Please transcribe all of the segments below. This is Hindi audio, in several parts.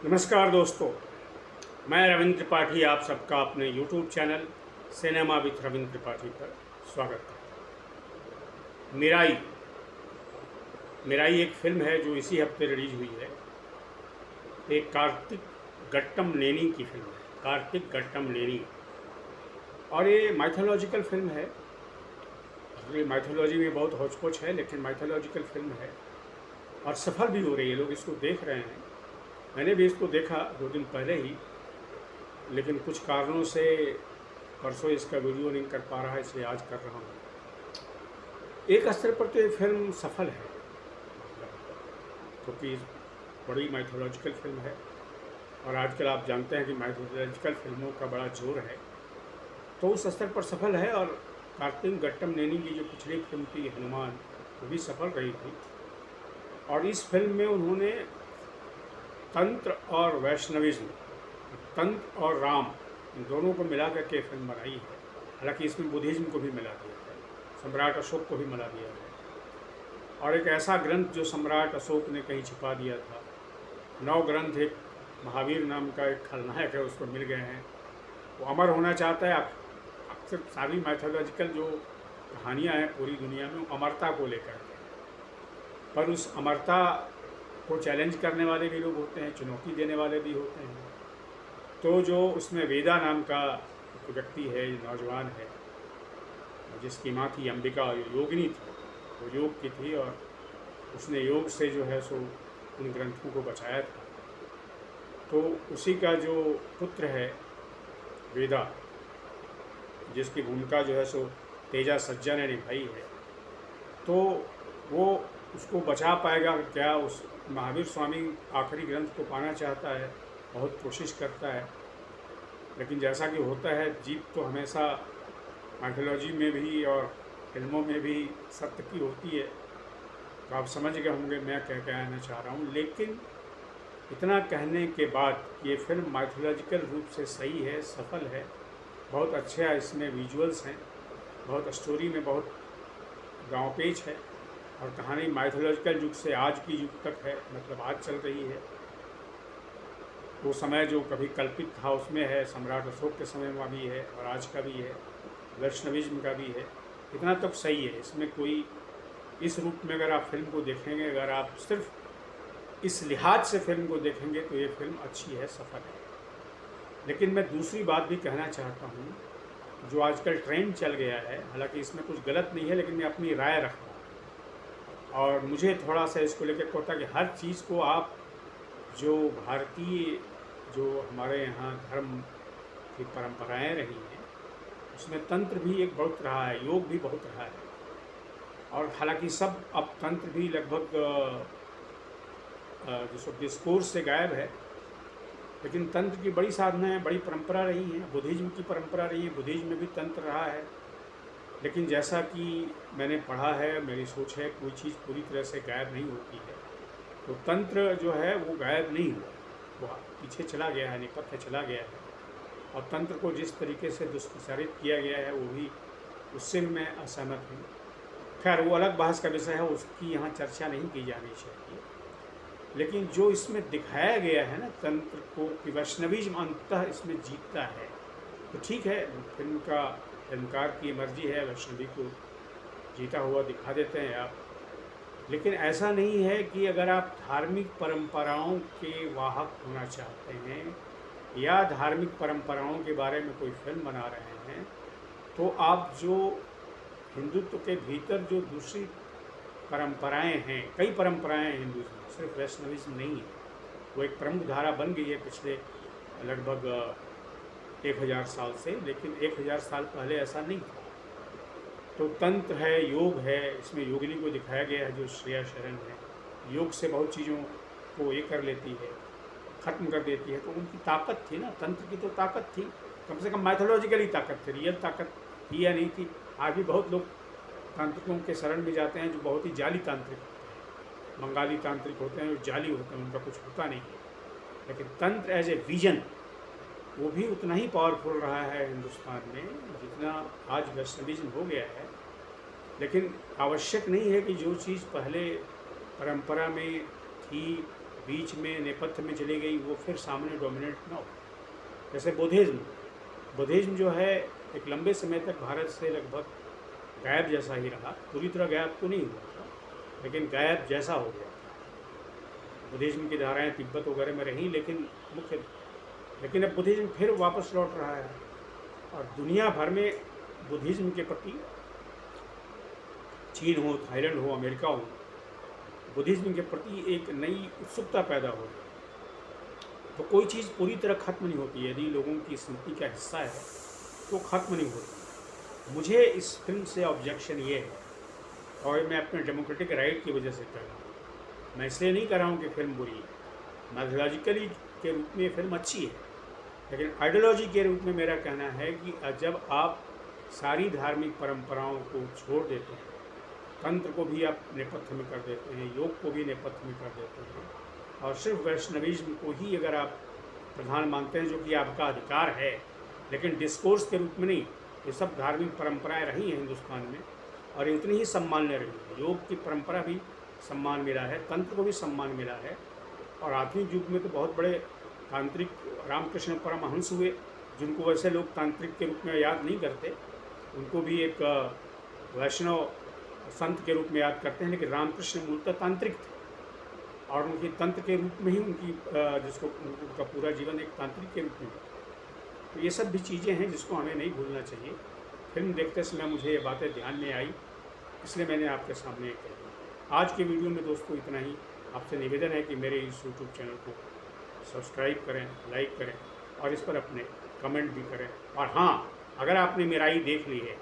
नमस्कार दोस्तों, मैं रविंद्र त्रिपाठी आप सबका अपने YouTube channel cinema with Ravindra Tripathi पर स्वागत करता हूँ। मिराई मिराई एक फिल्म है जो इसी हफ्ते रिलीज हुई है। एक कार्तिक गट्टम नेनी की फिल्म है, कार्तिक गट्टम नेनी। और ये माइथोलॉजिकल फिल्म है। ये माइथोलॉजी में बहुत होच-पोच है, लेकिन माइथोलॉजिकल फिल्म है और सफल भी हो रही है। लोग इसको देख रहे हैं। मैंने भी इसको देखा 2 दिन पहले ही, लेकिन कुछ कारणों से परसों इसका वीडियो नहीं कर पा रहा है, इसलिए आज कर रहा हूँ। एक स्तर पर तो ये फिल्म सफल है, क्योंकि बड़ी माइथोलॉजिकल फिल्म है और आजकल आप जानते हैं कि माइथोलॉजिकल फिल्मों का बड़ा जोर है, तो उस स्तर पर सफल है। और कार्तिक गट्टम नेनी की जो पिछली फिल्म थी हनुमान, वो भी सफल रही थी। और इस फिल्म में उन्होंने तंत्र और वैष्णविज्म, तंत्र और राम, इन दोनों को मिला करके फिल्म बनाई है। हालांकि इसमें बुद्धिज्म को भी मिला दिया है, सम्राट अशोक को भी मिला दिया है। और एक ऐसा ग्रंथ जो सम्राट अशोक ने कहीं छिपा दिया था, 9 ग्रंथ, एक महावीर नाम का एक खलनायक है, उसको मिल गए हैं। वो अमर होना चाहता है। अक्सर सारी मैथोलॉजिकल जो कहानियाँ हैं पूरी दुनिया में, वो अमरता को लेकर के, पर उस अमरता को चैलेंज करने वाले भी लोग होते हैं, चुनौती देने वाले भी होते हैं। तो जो उसमें वेदा नाम का एक व्यक्ति है, नौजवान है, जिसकी माँ थी अंबिका, योगिनी थी, वो योग की थी और उसने योग से जो है सो उन ग्रंथों को बचाया था। तो उसी का जो पुत्र है वेदा, जिसकी भूमिका जो है सो तेजा सज्जा ने निभाई है, तो वो उसको बचा पाएगा क्या? उस महावीर स्वामी आखिरी ग्रंथ को पाना चाहता है, बहुत कोशिश करता है, लेकिन जैसा कि होता है, जीत तो हमेशा माइथोलॉजी में भी और फिल्मों में भी सत्य की होती है। तो आप समझ गए होंगे मैं क्या कहना चाह रहा हूँ। लेकिन इतना कहने के बाद ये फिल्म माइथोलॉजिकल रूप से सही है, सफल है, बहुत अच्छा इसमें विजुअल्स हैं, बहुत स्टोरी में बहुत गाँव पेच है और कहानी माइथोलॉजिकल युग से आज की युग तक है, मतलब आज चल रही है। वो समय जो कभी कल्पित था उसमें है, सम्राट अशोक के समय में भी है और आज का भी है, वैष्णविज्म का भी है। इतना तक सही है। इसमें कोई इस रूप में अगर आप फिल्म को देखेंगे, अगर आप सिर्फ इस लिहाज से फिल्म को देखेंगे, तो ये फिल्म अच्छी है, सफल है। लेकिन मैं दूसरी बात भी कहना चाहता हूँ, जो आजकल ट्रेंड चल गया है, हालांकि इसमें कुछ गलत नहीं है, लेकिन मैं अपनी राय रख रहा हूँ और मुझे थोड़ा सा इसको लेकर होता है कि हर चीज़ को आप, जो भारतीय, जो हमारे यहाँ धर्म की परंपराएं रही हैं, उसमें तंत्र भी एक बहुत रहा है, योग भी बहुत रहा है। और हालांकि सब अब तंत्र भी लगभग जिसको डिस्कोर्स से गायब है, लेकिन तंत्र की बड़ी साधनाएं, बड़ी परंपरा रही हैं। बुद्धिज्म की परंपरा रही है, बुद्धिज्म में भी तंत्र रहा है। लेकिन जैसा कि मैंने पढ़ा है, मेरी सोच है, कोई चीज़ पूरी तरह से गायब नहीं होती है। तो तंत्र जो है वो गायब नहीं हुआ, वो पीछे चला गया है, नेपथ्य चला गया है। और तंत्र को जिस तरीके से दुष्प्रचारित किया गया है, वो भी, उससे भी मैं असहमत हूँ। खैर, वो अलग बहस का विषय है, उसकी यहाँ चर्चा नहीं की जानी चाहिए। लेकिन जो इसमें दिखाया गया है ना तंत्र को, कि वैष्णविज्म अंततः इसमें जीतता है, तो ठीक है, फिल्म का फिल्मकार की मर्जी है, वैष्णवी को जीता हुआ दिखा देते हैं आप। लेकिन ऐसा नहीं है कि अगर आप धार्मिक परंपराओं के वाहक होना चाहते हैं या धार्मिक परंपराओं के बारे में कोई फिल्म बना रहे हैं, तो आप जो हिंदुत्व के भीतर जो दूसरी परंपराएं हैं, कई परंपराएं हैं हिंदुत्व में, सिर्फ वैष्णविज्म नहीं है, वो एक प्रमुख धारा बन गई है पिछले लगभग 1000 साल से। लेकिन 1000 साल पहले ऐसा नहीं था। तो तंत्र है, योग है, इसमें योगिनी को दिखाया गया है जो श्रेया शरण है, योग से बहुत चीज़ों को ये कर लेती है, ख़त्म कर देती है। तो उनकी ताकत थी ना, तंत्र की तो ताकत थी, कम से कम माइथोलॉजिकल ही ताकत थी, रियल ताकत थी या नहीं थी। आज भी बहुत लोग तांत्रिकों के शरण में जाते हैं जो बहुत ही जाली तांत्रिक होते हैं, बंगाली तांत्रिक होते हैं, जो जाली होते हैं, उनका कुछ होता नहीं है। लेकिन तंत्र एज ए विजन, वो भी उतना ही पावरफुल रहा है हिंदुस्तान में जितना आज वैष्णविज्म हो गया है। लेकिन आवश्यक नहीं है कि जो चीज़ पहले परंपरा में थी, बीच में नेपथ्य में चली गई वो फिर सामने डोमिनेट ना हो। जैसे बुद्धिज़्म जो है एक लंबे समय तक भारत से लगभग गायब जैसा ही रहा, पूरी तरह गायब तो नहीं हुआ था, लेकिन गायब जैसा हो गया। बुद्धिज़्म की धाराएं तिब्बत वगैरह में रहीं, लेकिन अब बुद्धिज़्म फिर वापस लौट रहा है और दुनिया भर में बुद्धिज़्म के प्रति, चीन हो, थाईलैंड हो, अमेरिका हो, बुद्धिज़्म के प्रति एक नई उत्सुकता पैदा हो रही है। तो कोई चीज़ पूरी तरह खत्म नहीं होती, यदि लोगों की स्मृति का हिस्सा है तो खत्म नहीं होती। मुझे इस फिल्म से ऑब्जेक्शन ये है, और मैं अपने डेमोक्रेटिक राइट की वजह से कह रहा हूँ, मैं इसलिए नहीं कह रहा हूँ कि फिल्म बुरी है। मैथोलॉजिकली के रूप में फिल्म अच्छी है, लेकिन आइडियोलॉजी के रूप में मेरा कहना है कि जब आप सारी धार्मिक परंपराओं को छोड़ देते हैं, तंत्र को भी आप नेपथ्य में कर देते हैं, योग को भी नेपथ्य में कर देते हैं, और सिर्फ वैष्णविज्म को ही अगर आप प्रधान मानते हैं, जो कि आपका अधिकार है, लेकिन डिस्कोर्स के रूप में नहीं। ये सब धार्मिक परंपराएं रही हैं हिंदुस्तान में और उतनी ही सम्मान्य रही है। योग की परंपरा भी सम्मान मिला है, तंत्र को भी सम्मान मिला है, और आधुनिक युग में तो बहुत बड़े तांत्रिक रामकृष्ण परमहंस हुए, जिनको वैसे लोग तांत्रिक के रूप में याद नहीं करते, उनको भी एक वैष्णव संत के रूप में याद करते हैं, लेकिन रामकृष्ण मूलतः तांत्रिक थे और उनकी तंत्र के रूप में ही उनका पूरा जीवन एक तांत्रिक के रूप में। तो ये सब भी चीज़ें हैं जिसको हमें नहीं भूलना चाहिए। फिल्म देखते समय मुझे ये बातें ध्यान में आई, इसलिए मैंने आपके सामने कही। आज के वीडियो में दोस्तों इतना ही। आपसे निवेदन है कि मेरे इस यूट्यूब चैनल को सब्सक्राइब करें, लाइक करें और इस पर अपने कमेंट भी करें। और हाँ, अगर आपने मेराई देख ली है,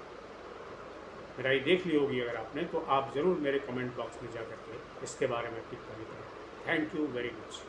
मेराई देख ली होगी अगर आपने, तो आप ज़रूर मेरे कमेंट बॉक्स में जा करके इसके बारे में टिप्पणी करें। Thank you very much.